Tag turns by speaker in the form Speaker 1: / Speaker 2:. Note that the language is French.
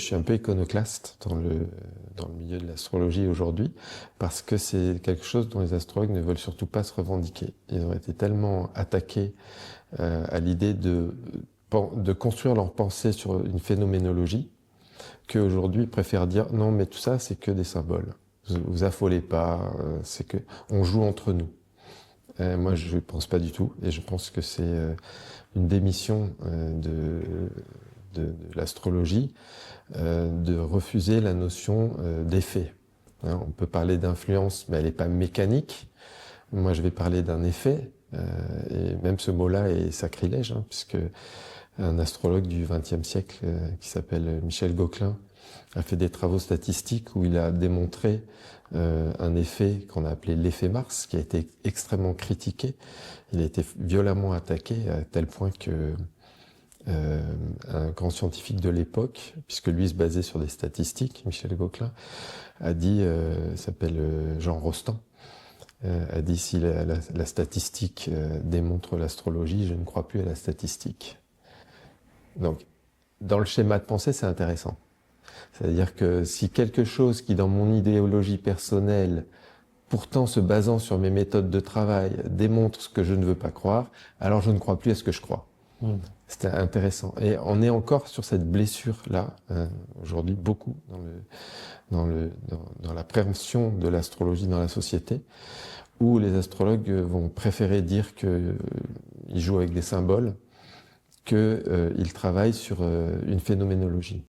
Speaker 1: Je suis un peu iconoclaste dans le milieu de l'astrologie aujourd'hui, parce que c'est quelque chose dont les astrologues ne veulent surtout pas se revendiquer. Ils ont été tellement attaqués à l'idée de construire leur pensée sur une phénoménologie, qu'aujourd'hui ils préfèrent dire non mais tout ça c'est que des symboles. Vous affolez pas, c'est que on joue entre nous. Moi je pense pas du tout, et je pense que c'est une démission de l'astrologie, de refuser la notion d'effet. Hein, on peut parler d'influence, mais elle n'est pas mécanique. Moi, je vais parler d'un effet, et même ce mot-là est sacrilège, hein, puisque un astrologue du XXe siècle qui s'appelle Michel Gauquelin a fait des travaux statistiques où il a démontré un effet qu'on a appelé l'effet Mars, qui a été extrêmement critiqué. Il a été violemment attaqué à tel point que un grand scientifique de l'époque, puisque lui se basait sur des statistiques, Michel Gauquelin, a dit, s'appelle Jean Rostand, a dit si la statistique démontre l'astrologie, je ne crois plus à la statistique. Donc, dans le schéma de pensée, c'est intéressant. C'est-à-dire que si quelque chose qui, dans mon idéologie personnelle, pourtant se basant sur mes méthodes de travail, démontre ce que je ne veux pas croire, alors je ne crois plus à ce que je crois. C'était intéressant. Et on est encore sur cette blessure-là, aujourd'hui, beaucoup, dans la préemption de l'astrologie dans la société, où les astrologues vont préférer dire qu'ils jouent avec des symboles qu'ils travaillent sur une phénoménologie.